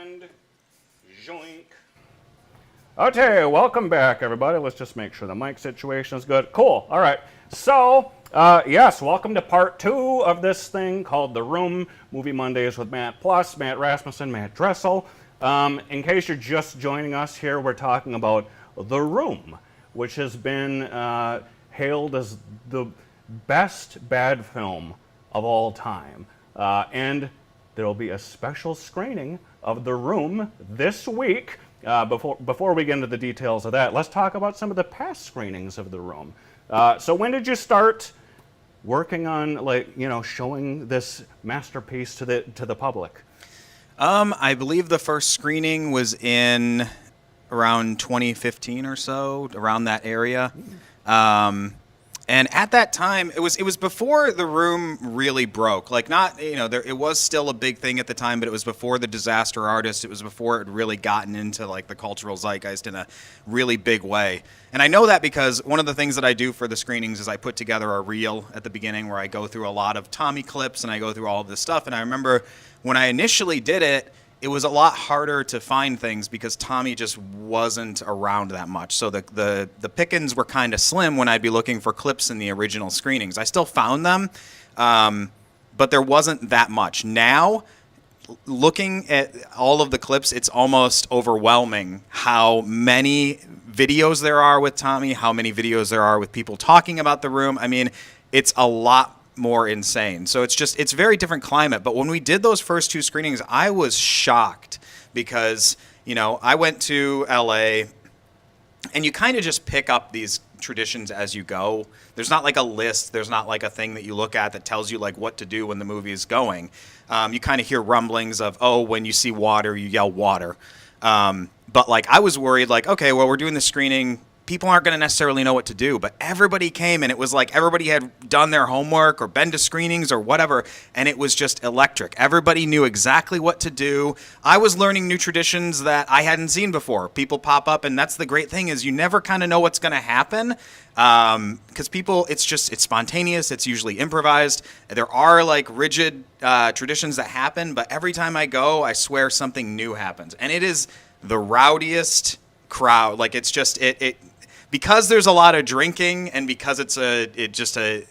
And joink. Okay, welcome back, everybody. Let's just make sure the mic situation is good. Cool. All right. So, yes, welcome to part 2 of this thing called The Room, Movie Mondays with Matt Plus, Matt Rasmussen, Matt Dressel. In case you're just joining us here, we're talking about The Room, which has been hailed as the best bad film of all time. And there will be a special screening of The Room this week. Before we get into the details of that, let's talk about some of the past screenings of The Room. So when did you start working on, showing this masterpiece to the public? I believe the first screening was in around 2015 or so, around that area. And at that time, it was before The Room really broke. It was still a big thing at the time, but it was before The Disaster Artist. It was before it had really gotten into the cultural zeitgeist in a really big way. And I know that because one of the things that I do for the screenings is I put together a reel at the beginning where I go through a lot of Tommy clips and I go through all of this stuff. And I remember when I initially did it, it was a lot harder to find things because Tommy just wasn't around that much. So the pickings were kind of slim when I'd be looking for clips in the original screenings. I still found them, but there wasn't that much. Now, looking at all of the clips, it's almost overwhelming how many videos there are with Tommy, how many videos there are with people talking about The Room. I mean, it's a lot more insane. So it's very different climate. But when we did those first 2 screenings, I was shocked because, I went to LA and you kind of just pick up these traditions as you go. There's not like a list. There's not like a thing that you look at that tells you what to do when the movie is going. You kind of hear rumblings of, when you see water, you yell water. But I was worried okay, well, we're doing the screening. People aren't going to necessarily know what to do, but everybody came and it was everybody had done their homework or been to screenings or whatever, and it was just electric. Everybody knew exactly what to do. I was learning new traditions that I hadn't seen before. People pop up, and that's the great thing is you never kind of know what's going to happen because it's spontaneous. It's usually improvised. There are rigid traditions that happen, but every time I go, I swear something new happens, and it is the rowdiest crowd. It's just because there's a lot of drinking and because the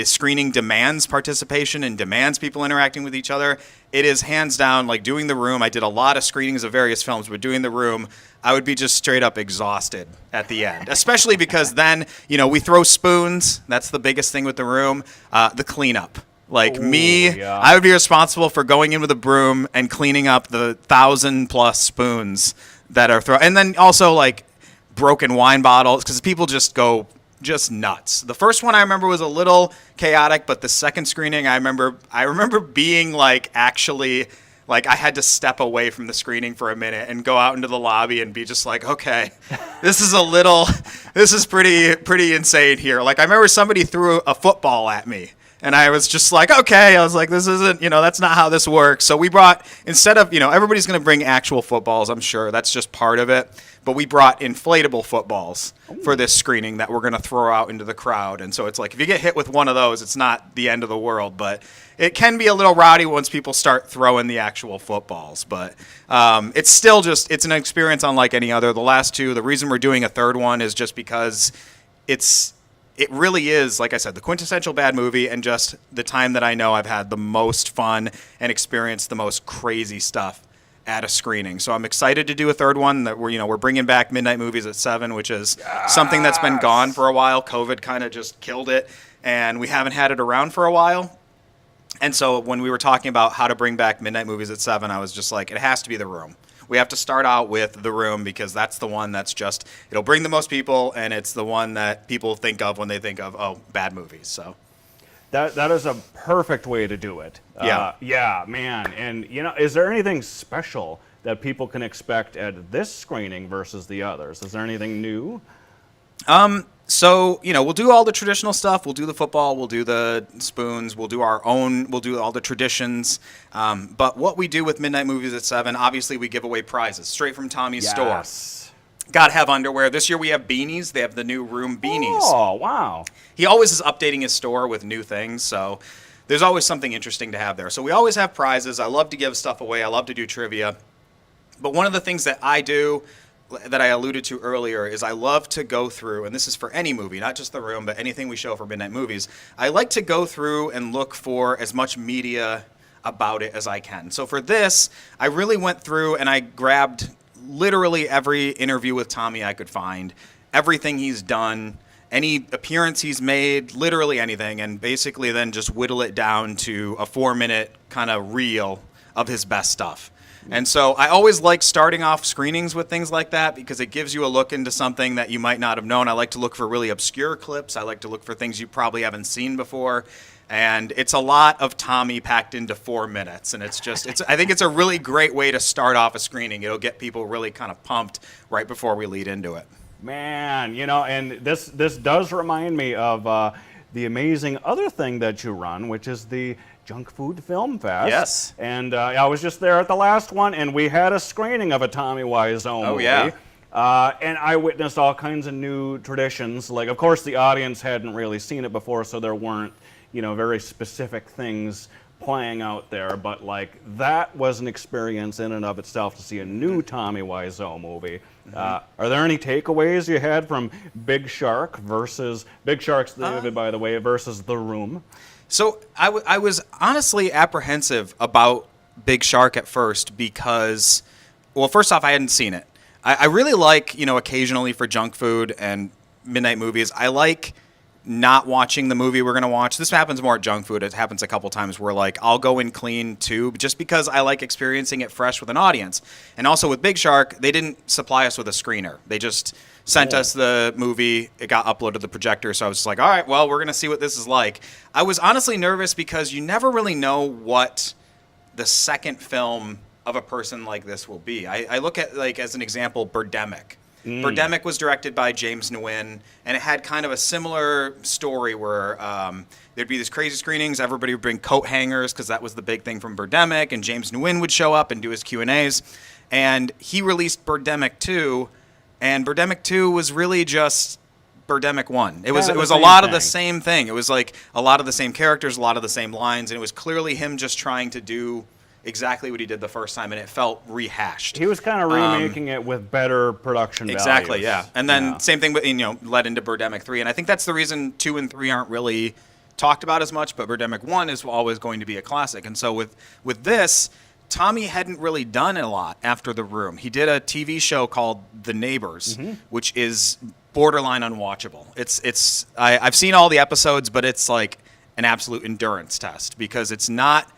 screening demands participation and demands people interacting with each other. It is hands down doing The Room. I did a lot of screenings of various films, but doing The Room, I would be just straight up exhausted at the end, especially because then, we throw spoons. That's the biggest thing with The Room. The cleanup. Yeah. I would be responsible for going in with a broom and cleaning up the 1,000+ spoons that are thrown. And then also broken wine bottles because people just go nuts. The first one I remember was a little chaotic, but the second screening I remember being actually I had to step away from the screening for a minute and go out into the lobby and be just okay, this is pretty insane here. I remember somebody threw a football at me. And I was just okay, I was this isn't, that's not how this works. So we brought, instead of, everybody's going to bring actual footballs, I'm sure. That's just part of it. But we brought inflatable footballs for this screening that we're going to throw out into the crowd. And so it's if you get hit with one of those, it's not the end of the world. But it can be a little rowdy once people start throwing the actual footballs. But it's still it's an experience unlike any other. The last 2, the reason we're doing a third one is just because it really is, like I said, the quintessential bad movie and just the time that I know I've had the most fun and experienced the most crazy stuff at a screening. So I'm excited to do a third one that we're bringing back midnight movies at 7, which is something that's been gone for a while. COVID kind of just killed it, and we haven't had it around for a while. And so when we were talking about how to bring back midnight movies at 7, I was just it has to be The Room. We have to start out with The Room because that's the one that's it'll bring the most people, and it's the one that people think of when they think of, bad movies. So that is a perfect way to do it. Yeah, man. And, is there anything special that people can expect at this screening versus the others? Is there anything new? So, we'll do all the traditional stuff. We'll do the football. We'll do the spoons. We'll do we'll do all the traditions. But what we do with Midnight Movies at 7, obviously we give away prizes straight from Tommy's store. Got to have underwear. This year we have beanies. They have the new Room beanies. Oh, wow. He always is updating his store with new things. So there's always something interesting to have there. So we always have prizes. I love to give stuff away. I love to do trivia. But one of the things that I do, that I alluded to earlier, is I love to go through, and this is for any movie, not just The Room, but anything we show for Midnight Movies. I like to go through and look for as much media about it as I can. So for this, I really went through and I grabbed literally every interview with Tommy I could find, everything he's done, any appearance he's made, literally anything, and basically then just whittle it down to a 4-minute kind of reel of his best stuff. And so I always like starting off screenings with things like that because it gives you a look into something that you might not have known. I like to look for really obscure clips. I like to look for things you probably haven't seen before. And it's a lot of Tommy packed into 4 minutes. And I think it's a really great way to start off a screening. It'll get people really kind of pumped right before we lead into it. Man, and this does remind me of the amazing other thing that you run, which is the Junk Food Film Fest. Yes. And I was just there at the last one, and we had a screening of a Tommy Wiseau movie. Yeah. And I witnessed all kinds of new traditions. Like, of course, the audience hadn't really seen it before, so there weren't, very specific things playing out there. But, like, that was an experience in and of itself to see a new Tommy Wiseau movie. Are there any takeaways you had from Big Shark versus Big Shark's by the way, versus The Room? So I was honestly apprehensive about Big Shark at first because, well, first off, I hadn't seen it. I really like, occasionally for junk food and midnight movies, I like not watching the movie we're going to watch. This happens more at junk food. It happens a couple times where, like, I'll go in clean too, just because I like experiencing it fresh with an audience. And also with Big Shark, they didn't supply us with a screener. They just sent us the movie. It got uploaded to the projector. So I was just like, all right, well, we're going to see what this is like. I was honestly nervous because you never really know what the second film of a person like this will be. I look at, like, as an example, Birdemic. Birdemic was directed by James Nguyen, and it had kind of a similar story where there'd be these crazy screenings. Everybody would bring coat hangers because that was the big thing from Birdemic, and James Nguyen would show up and do his Q&As. And he released Birdemic 2, and Birdemic 2 was really just Birdemic 1. It was a lot of the same thing. It was like a lot of the same characters, a lot of the same lines, and it was clearly him just trying to do exactly what he did the first time, and it felt rehashed. He was kind of remaking it with better production values. Exactly, yeah. And then same thing, led into Birdemic 3, and I think that's the reason 2 and 3 aren't really talked about as much, but Birdemic 1 is always going to be a classic. And so with this, Tommy hadn't really done a lot after The Room. He did a TV show called The Neighbors, which is borderline unwatchable. I've seen all the episodes, but it's like an absolute endurance test because it's not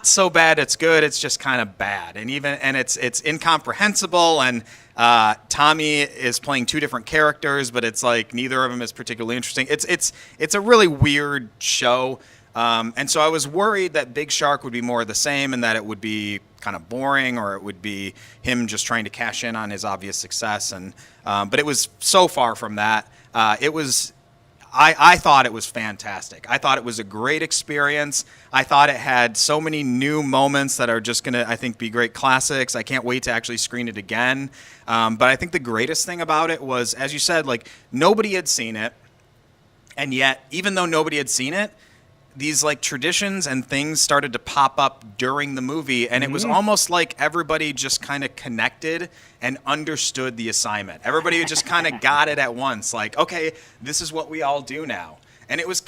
so bad it's good, it's just kind of bad. And it's incomprehensible, and Tommy is playing 2 different characters, but it's like neither of them is particularly interesting. It's a really weird show. And so I was worried that Big Shark would be more of the same and that it would be kind of boring, or it would be him just trying to cash in on his obvious success. And but it was so far from that. I thought it was fantastic. I thought it was a great experience. I thought it had so many new moments that are just going to, I think, be great classics. I can't wait to actually screen it again. But I think the greatest thing about it was, as you said, like, nobody had seen it. And yet, even though nobody had seen it, these, like, traditions and things started to pop up during the movie, and it was almost like everybody just kind of connected and understood the assignment. Everybody just kind of got it at once, like, okay, this is what we all do now. And it was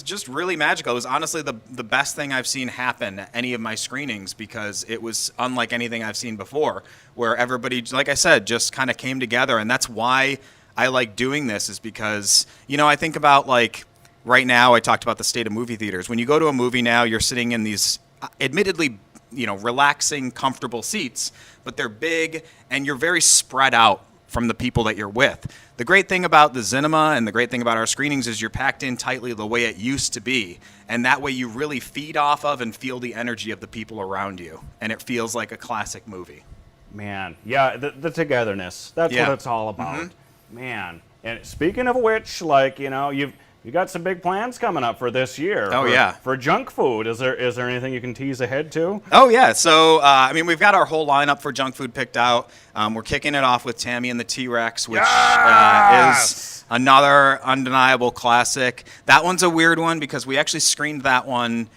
just really magical. It was honestly the best thing I've seen happen at any of my screenings, because it was unlike anything I've seen before, where everybody, like I said, just kind of came together. And that's why I like doing this, is because, I think about, like, right now, I talked about the state of movie theaters. When you go to a movie now, you're sitting in these admittedly, relaxing, comfortable seats, but they're big and you're very spread out from the people that you're with. The great thing about the cinema and the great thing about our screenings is you're packed in tightly the way it used to be. And that way you really feed off of and feel the energy of the people around you. And it feels like a classic movie. Man, yeah, the togetherness. That's what it's all about. Man. And speaking of which, like, you got some big plans coming up for this year. For junk food. Is there anything you can tease ahead to? Oh, yeah. So, we've got our whole lineup for junk food picked out. We're kicking it off with Tammy and the T-Rex, which is another undeniable classic. That one's a weird one because we actually screened that one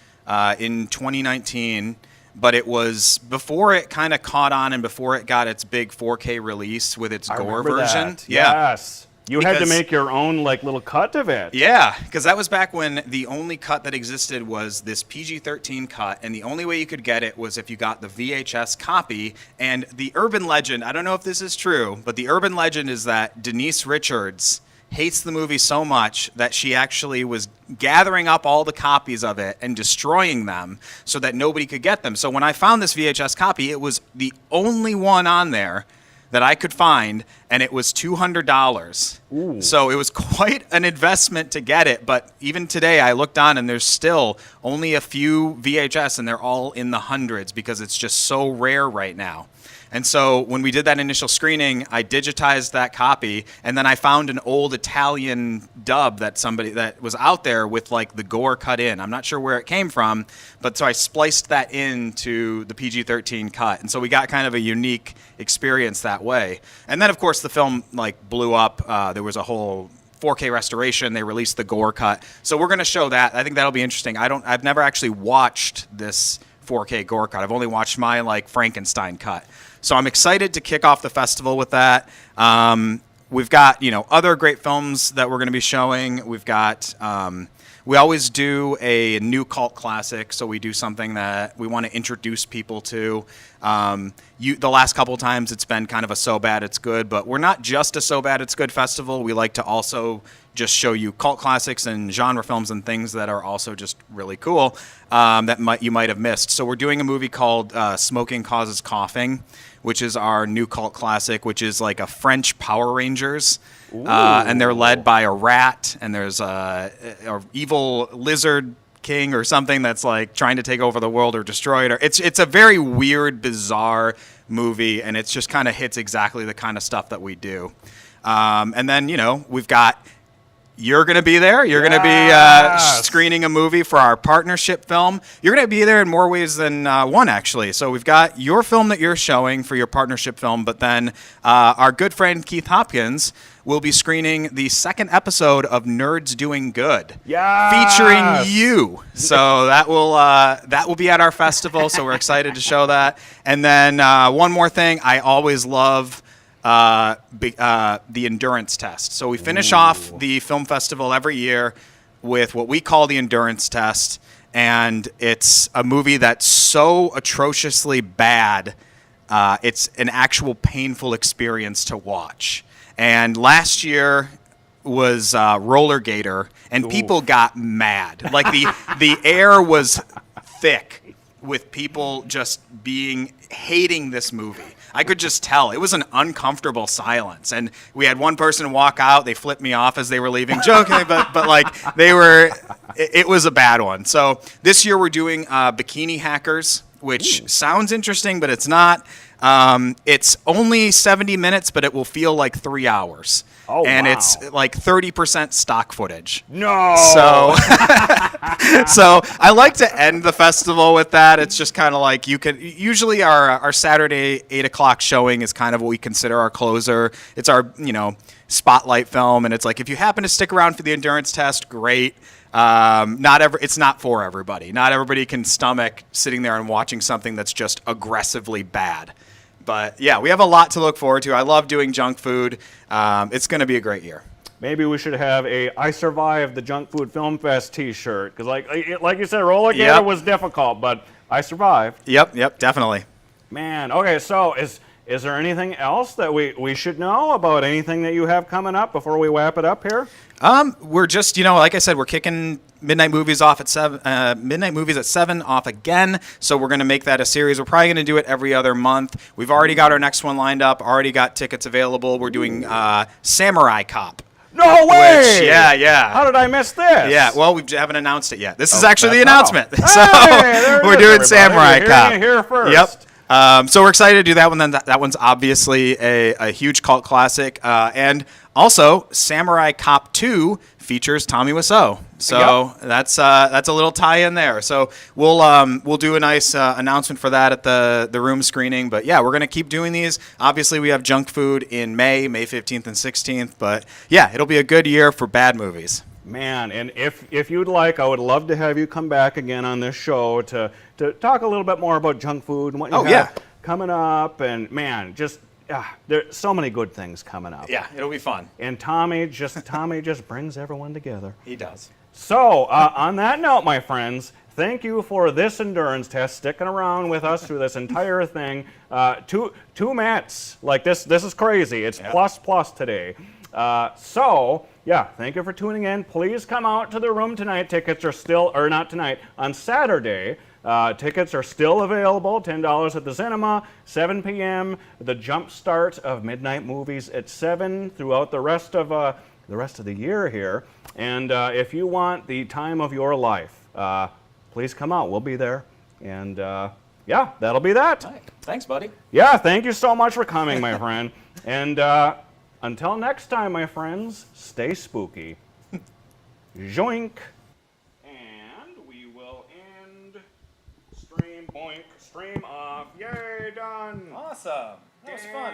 in 2019. but it was before it kind of caught on and before it got its big 4K release with its I gore remember version. that. Yeah. Yes. You had to Because- make your own like little cut of it. Yeah, because that was back when the only cut that existed was this PG-13 cut, and the only way you could get it was if you got the VHS copy. And the urban legend, I don't know if this is true, but the urban legend is that Denise Richards hates the movie so much that she actually was gathering up all the copies of it and destroying them so that nobody could get them. So when I found this VHS copy, it was the only one on there that I could find, and it was $200. Ooh. So it was quite an investment to get it, but even today I looked on and there's still only a few VHS and they're all in the hundreds because it's just so rare right now. And so when we did that initial screening, I digitized that copy, and then I found an old Italian dub that somebody that was out there with like the gore cut in. I'm not sure where it came from, but so I spliced that into the PG-13 cut, and so we got kind of a unique experience that way. And then of course the film like blew up. There was a whole 4K restoration. They released the gore cut, so we're going to show that. I think that'll be interesting. I've never actually watched this 4K gore cut. I've only watched my like Frankenstein cut. So I'm excited to kick off the festival with that. We've got, other great films that we're going to be showing. We've got, we always do a new cult classic, so we do something that we want to introduce people to. The last couple times it's been kind of a so bad it's good, but we're not just a so bad it's good festival. We like to also just show you cult classics and genre films and things that are also just really cool that you might have missed. So we're doing a movie called Smoking Causes Coughing, which is our new cult classic, which is like a French Power Rangers. And they're led by a rat, and there's a evil lizard king or something that's like trying to take over the world or destroy it. It's a very weird, bizarre movie, and it's just kind of hits exactly the kind of stuff that we do. And then, we've got... You're going to be there. You're going to be screening a movie for our partnership film. You're going to be there in more ways than one, actually. So we've got your film that you're showing for your partnership film, but then our good friend Keith Hopkins will be screening the second episode of Nerds Doing Good, featuring you. So that will be at our festival. So we're excited to show that. And then one more thing, I always love the endurance test. So we finish off the film festival every year with what we call the endurance test, and it's a movie that's so atrociously bad, it's an actual painful experience to watch. And last year was Roller Gator, and people got mad. Like the air was thick with people just hating this movie. I could just tell. It was an uncomfortable silence. And we had one person walk out. They flipped me off as they were leaving, joking, but like it was a bad one. So this year we're doing Bikini Hackers, which sounds interesting, but it's not. It's only 70 minutes, but it will feel like 3 hours. Oh, and wow. it's like 30% stock footage. No. So, so I like to end the festival with that. It's just kind of like usually our Saturday 8 o'clock showing is kind of what we consider our closer. It's our, spotlight film. And it's like, if you happen to stick around for the endurance test, great. It's not for everybody. Not everybody can stomach sitting there and watching something that's just aggressively bad. But yeah, we have a lot to look forward to. I love doing junk food. It's going to be a great year. Maybe we should have a "I Survived the Junk Food Film Fest" T-shirt, because like you said, Roller Gator was difficult, but I survived. Yep, definitely. Man, okay. So is there anything else that we should know about anything that you have coming up before we wrap it up here? We're just, like I said, we're kicking Midnight Movies off at 7. Midnight Movies at 7 off again. So we're going to make that a series. We're probably going to do it every other month. We've already got our next one lined up. Already got tickets available. We're doing Samurai Cop. No way! Yeah. How did I miss this? Yeah, well, we haven't announced it yet. This is actually the announcement. Hey, So we're doing everybody. Samurai You're Cop. hearing it here first. Yep. So we're excited to do that one. Then that one's obviously a huge cult classic. And also, Samurai Cop 2 features Tommy Wiseau. So that's a little tie-in there. So we'll do a nice announcement for that at the room screening. But yeah, we're gonna keep doing these. Obviously, we have junk food in May 15th and 16th. But yeah, it'll be a good year for bad movies. Man, and if you'd like, I would love to have you come back again on this show to talk a little bit more about junk food and what you have coming up. And man, just there's so many good things coming up. Yeah, it'll be fun. And Tommy just brings everyone together. He does. So on that note, my friends, thank you for this endurance test, sticking around with us through this entire thing. Two Matts, like this is crazy. It's plus today. So yeah, thank you for tuning in. Please come out to the room tonight. Tickets are still, or not tonight, on Saturday. Tickets are still available, $10 at the cinema, 7 p.m. The jump start of midnight movies at 7 throughout the rest of the year here. And if you want the time of your life, please come out. We'll be there. And yeah, that'll be that. Right. Thanks, buddy. Yeah, thank you so much for coming, my friend. And until next time, my friends, stay spooky. Joink. And we will end stream, boink, stream off. Yay, done. Awesome. That was fun.